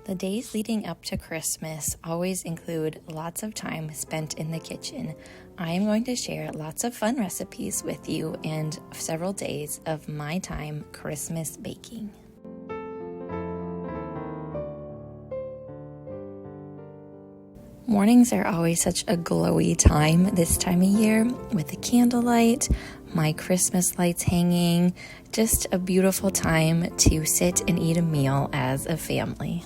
The days leading up to Christmas always include lots of time spent in the kitchen. I am going to share lots of fun recipes with you and several days of my time Christmas baking. Mornings are always such a glowy time this time of year with the candlelight, my Christmas lights hanging, just a beautiful time to sit and eat a meal as a family.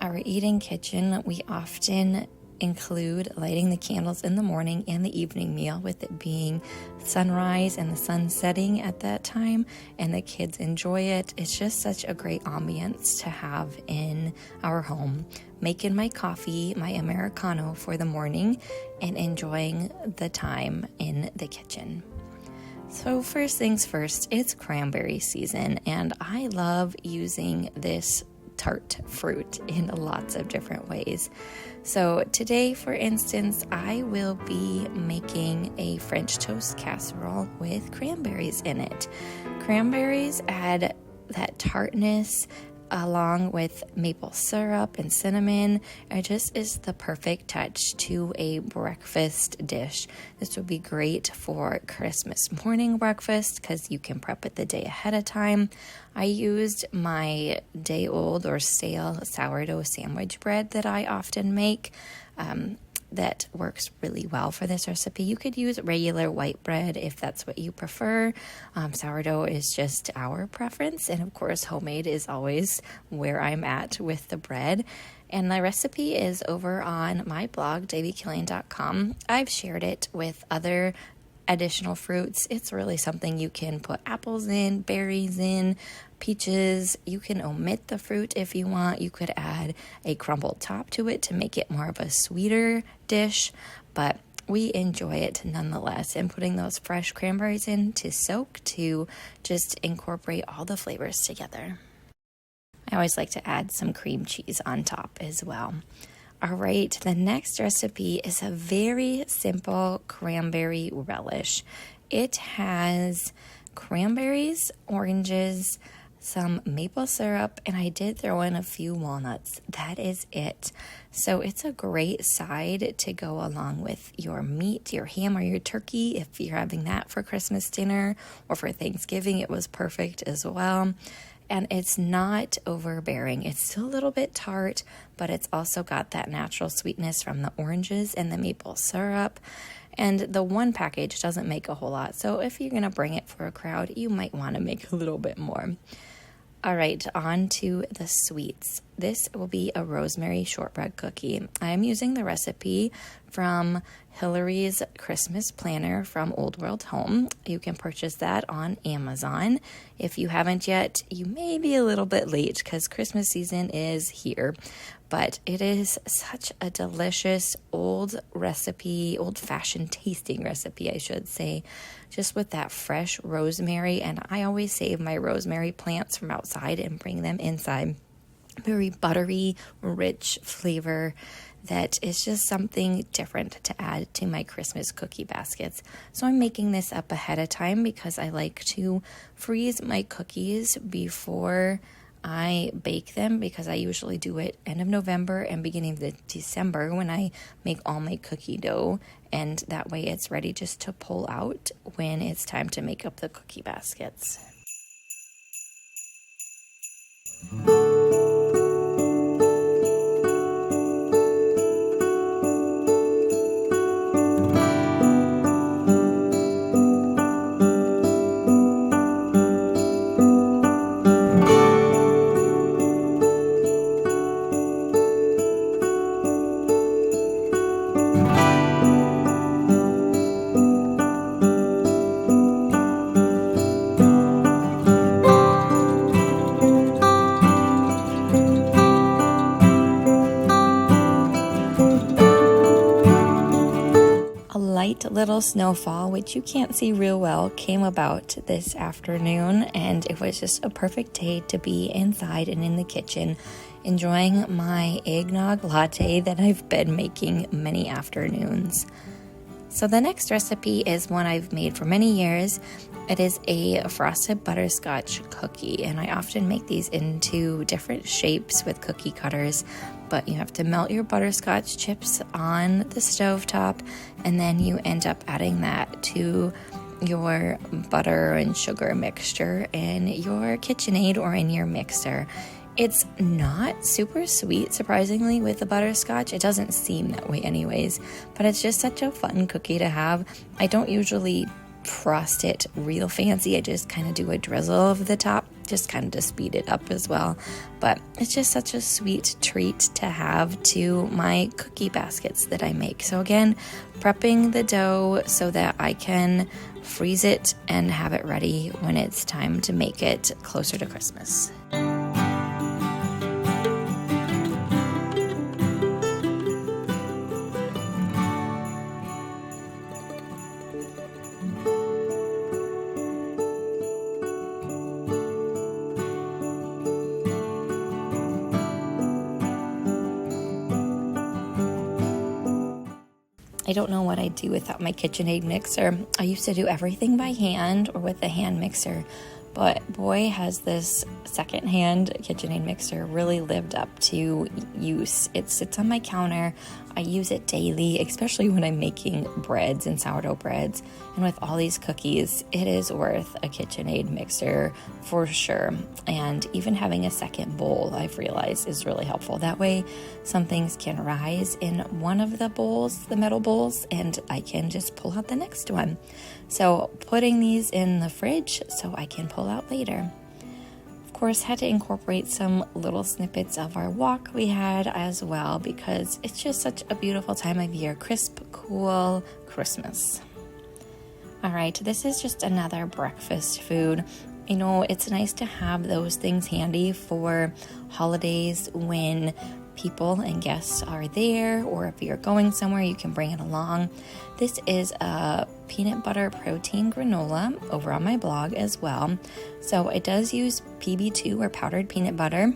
Our eating kitchen, we often include lighting the candles in the morning and the evening meal, with it being sunrise and the sun setting at that time, and the kids enjoy it. It's just such a great ambience to have in our home. Making my coffee, my Americano for the morning, and enjoying the time in the kitchen. So first things first, it's cranberry season, and I love using this tart fruit in lots of different ways. So today, for instance, I will be making a French toast casserole with cranberries in it. Cranberries add that tartness along with maple syrup and cinnamon. It just is the perfect touch to a breakfast dish. This would be great for Christmas morning breakfast because you can prep it the day ahead of time. I used my day-old or stale sourdough sandwich bread that I often make. That works really well for this recipe. You could use regular white bread if that's what you prefer. Sourdough is just our preference, and of course homemade is always where I'm at with the bread. And the recipe is over on my blog, davyKillian.com. I've shared it with other additional fruits. It's really something you can put apples in, berries in, peaches. You can omit the fruit if you want. You could add a crumbled top to it to make it more of a sweeter dish, but we enjoy it nonetheless. And putting those fresh cranberries in to soak to just incorporate all the flavors together. I always like to add some cream cheese on top as well. All right, the next recipe is a very simple cranberry relish. It has cranberries, oranges, some maple syrup, and I did throw in a few walnuts. That is it. So it's a great side to go along with your meat, your ham, or your turkey. If you're having that for Christmas dinner or for Thanksgiving, it was perfect as well. And it's not overbearing. It's still a little bit tart, but it's also got that natural sweetness from the oranges and the maple syrup. And the one package doesn't make a whole lot. So if you're going to bring it for a crowd, you might want to make a little bit more. All right, on to the sweets. This will be a rosemary shortbread cookie. I am using the recipe from Hillary's Christmas Planner from Old World Home. You can purchase that on Amazon. If you haven't yet, you may be a little bit late because Christmas season is here. But it is such a delicious old recipe, old-fashioned tasting recipe, I should say, just with that fresh rosemary. And I always save my rosemary plants from outside and bring them inside. Very buttery, rich flavor that is just something different to add to my Christmas cookie baskets. So I'm making this up ahead of time because I like to freeze my cookies before I bake them, because I usually do it end of November and beginning of December when I make all my cookie dough, and that way it's ready just to pull out when it's time to make up the cookie baskets. Little snowfall, which you can't see real well, came about this afternoon, and it was just a perfect day to be inside and in the kitchen enjoying my eggnog latte that I've been making many afternoons. So the next recipe is one I've made for many years. It is a frosted butterscotch cookie, and I often make these into different shapes with cookie cutters, but you have to melt your butterscotch chips on the stovetop, and then you end up adding that to your butter and sugar mixture in your KitchenAid or in your mixer. It's not super sweet, surprisingly, with the butterscotch. It doesn't seem that way anyways, but it's just such a fun cookie to have. I don't usually frost it real fancy. I just kind of do a drizzle over the top, just kind of to speed it up as well. But it's just such a sweet treat to have to my cookie baskets that I make. So again, prepping the dough so that I can freeze it and have it ready when it's time to make it closer to Christmas. I don't know what I'd do without my KitchenAid mixer. I used to do everything by hand or with a hand mixer, but boy, has this secondhand KitchenAid mixer really lived up to use. It sits on my counter. I use it daily, especially when I'm making breads and sourdough breads. And with all these cookies, it is worth a KitchenAid mixer for sure. And even having a second bowl, I've realized, is really helpful. That way, some things can rise in one of the bowls, the metal bowls, and I can just pull out the next one. So putting these in the fridge so I can pull out later. Of course, had to incorporate some little snippets of our walk we had as well, because it's just such a beautiful time of year. Crisp, cool Christmas. All right, this is just another breakfast food. You know, it's nice to have those things handy for holidays when people and guests are there, or if you're going somewhere, you can bring it along. This is a peanut butter protein granola over on my blog as well. So it does use PB2 or powdered peanut butter.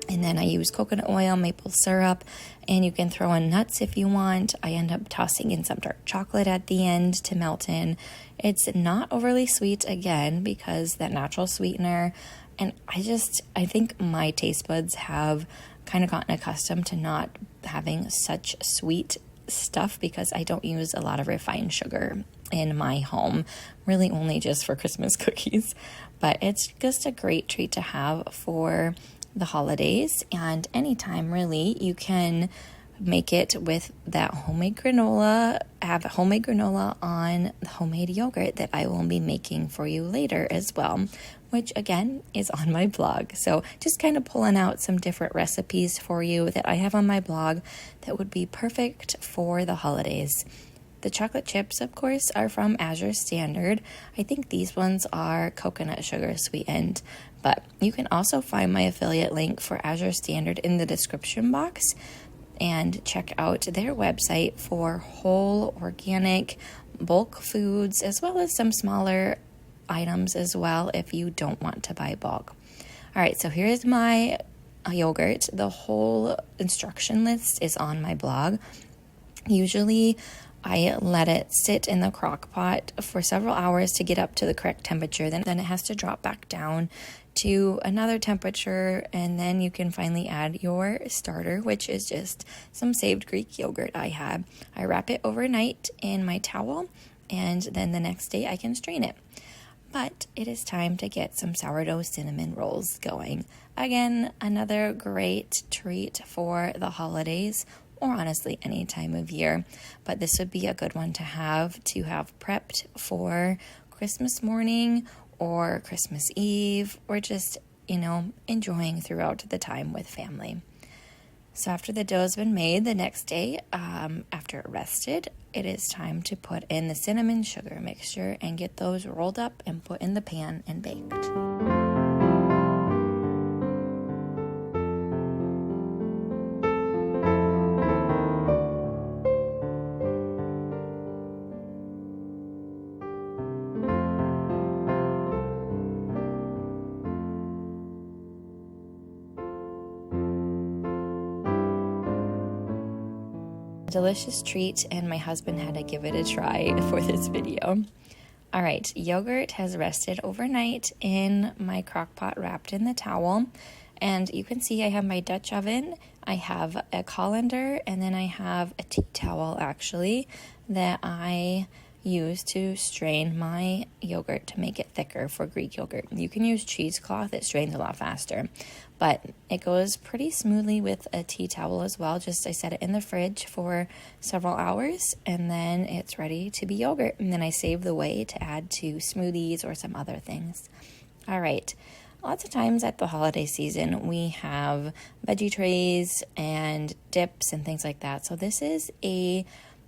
And then I use coconut oil, maple syrup, and you can throw in nuts if you want. I end up tossing in some dark chocolate at the end to melt in. It's not overly sweet, again, because that natural sweetener. And I think my taste buds have kind of gotten accustomed to not having such sweet stuff, because I don't use a lot of refined sugar in my home, really only just for Christmas cookies. But it's just a great treat to have for the holidays, and anytime really. You can make it with that homemade granola, have homemade granola on the homemade yogurt that I will be making for you later as well, which again is on my blog. So just kind of pulling out some different recipes for you that I have on my blog that would be perfect for the holidays. The chocolate chips, of course, are from Azure Standard. I think these ones are coconut sugar sweetened, but you can also find my affiliate link for Azure Standard in the description box and check out their website for whole, organic, bulk foods, as well as some smaller items as well if you don't want to buy bulk. All right, so here's my yogurt. The whole instruction list is on my blog. Usually I let it sit in the crock pot for several hours to get up to the correct temperature. Then it has to drop back down to another temperature, and then you can finally add your starter, which is just some saved Greek yogurt I had. I wrap it overnight in my towel, and then the next day I can strain it. But it is time to get some sourdough cinnamon rolls going. Again, another great treat for the holidays, or honestly any time of year. But this would be a good one to have prepped for Christmas morning or Christmas Eve, or just, enjoying throughout the time with family. So after the dough's been made, the next day, after it rested, it is time to put in the cinnamon sugar mixture and get those rolled up and put in the pan and baked. delicious treat, and my husband had to give it a try for this video. All right, yogurt has rested overnight in my crock pot wrapped in the towel. And you can see I have my Dutch oven, I have a colander, and then I have a tea towel actually that I use to strain my yogurt to make it thicker for Greek yogurt. You can use cheesecloth, it strains a lot faster, but it goes pretty smoothly with a tea towel as well. Just I set it in the fridge for several hours and then it's ready to be yogurt. And then I save the whey to add to smoothies or some other things. All right. Lots of times at the holiday season, we have veggie trays and dips and things like that. So this is a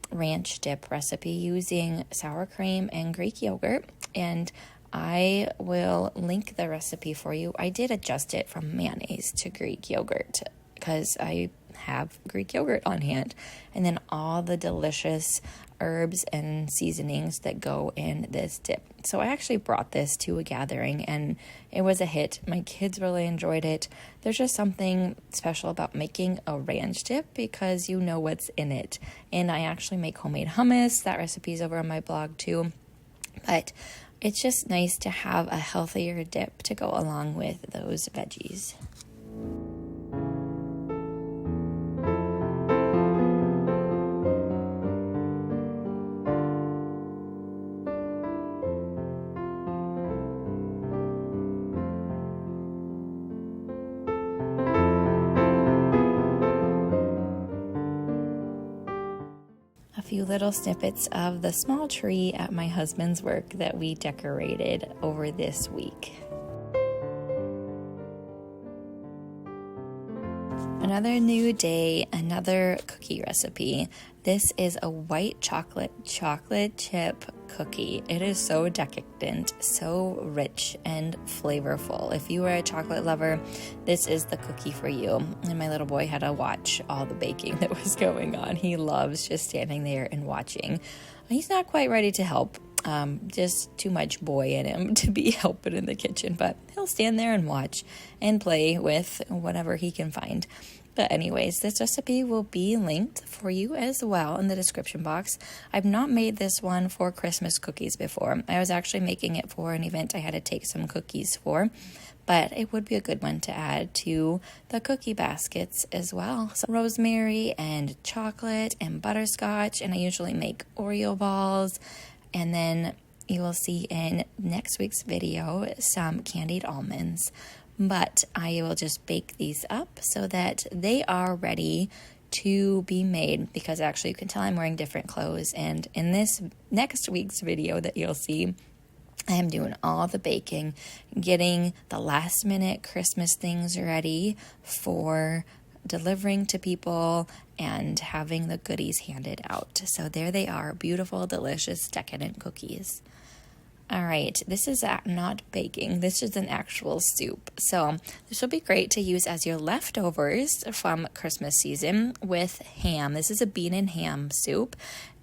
ranch dip recipe using sour cream and Greek yogurt, and I will link the recipe for you. I did adjust it from mayonnaise to Greek yogurt because I have Greek yogurt on hand, and then all the delicious herbs and seasonings that go in this dip. So I actually brought this to a gathering and it was a hit. My kids really enjoyed it. There's just something special about making a ranch dip because you know what's in it. And I actually make homemade hummus. That recipe's over on my blog too. But it's just nice to have a healthier dip to go along with those veggies. Few little snippets of the small tree at my husband's work that we decorated over this week. Another new day, another cookie recipe. This is a white chocolate chip cookie. It is so decadent, so rich and flavorful. If you are a chocolate lover, this is the cookie for you. And my little boy had to watch all the baking that was going on. He loves just standing there and watching. He's not quite ready to help. Just too much boy in him to be helping in the kitchen, but he'll stand there and watch and play with whatever he can find. But anyways, this recipe will be linked for you as well in the description box. I've not made this one for Christmas cookies before. I was actually making it for an event I had to take some cookies for, but it would be a good one to add to the cookie baskets as well. So rosemary and chocolate and butterscotch, and I usually make Oreo balls. And then you will see in next week's video some candied almonds. But I will just bake these up so that they are ready to be made, because actually you can tell I'm wearing different clothes. And in this next week's video that you'll see, I am doing all the baking, getting the last minute Christmas things ready for delivering to people and having the goodies handed out. So there they are, beautiful, delicious, decadent cookies. All right, this is not baking. This is an actual soup. So this will be great to use as your leftovers from Christmas season with ham. This is a bean and ham soup.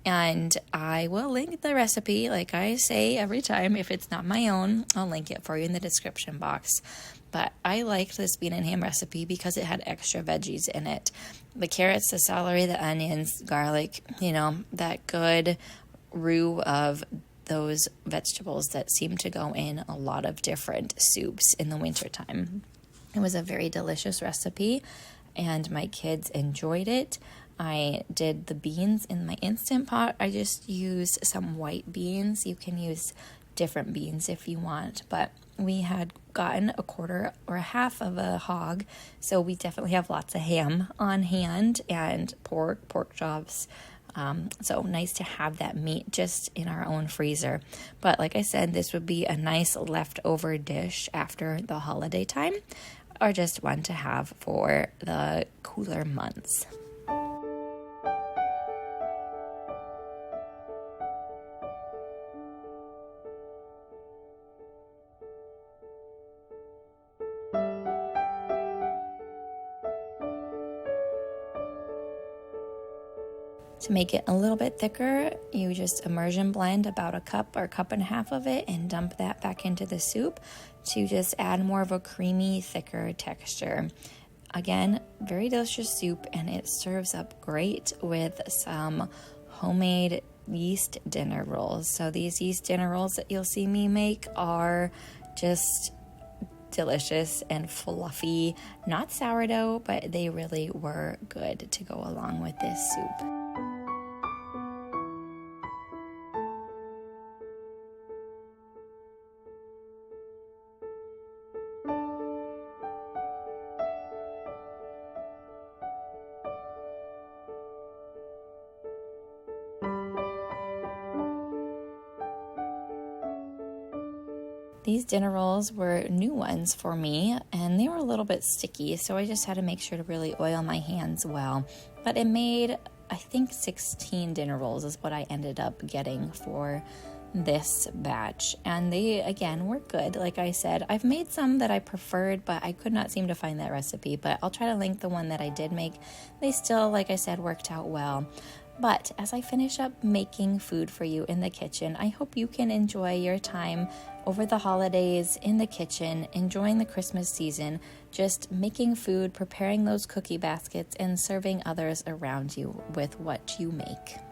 And I will link the recipe, like I say every time. If it's not my own, I'll link it for you in the description box. But I liked this bean and ham recipe because it had extra veggies in it. The carrots, the celery, the onions, garlic, that good roux of those vegetables that seem to go in a lot of different soups in the wintertime. It was a very delicious recipe, and my kids enjoyed it. I did the beans in my Instant Pot. I just used some white beans. You can use different beans if you want, but we had gotten a quarter or a half of a hog, so we definitely have lots of ham on hand and pork chops. So nice to have that meat just in our own freezer. But like I said, this would be a nice leftover dish after the holiday time, or just one to have for the cooler months. To make it a little bit thicker, you just immersion blend about a cup or cup and a half of it and dump that back into the soup to just add more of a creamy, thicker texture. again, very delicious soup, and it serves up great with some homemade yeast dinner rolls. So these yeast dinner rolls that you'll see me make are just delicious and fluffy, not sourdough, but they really were good to go along with this soup. These dinner rolls were new ones for me, and they were a little bit sticky, so I just had to make sure to really oil my hands well. But it made, I think, 16 dinner rolls is what I ended up getting for this batch. And they, again, were good. Like I said, I've made some that I preferred, but I could not seem to find that recipe. But I'll try to link the one that I did make. They still, like I said, worked out well. But as I finish up making food for you in the kitchen, I hope you can enjoy your time over the holidays in the kitchen, enjoying the Christmas season, just making food, preparing those cookie baskets, and serving others around you with what you make.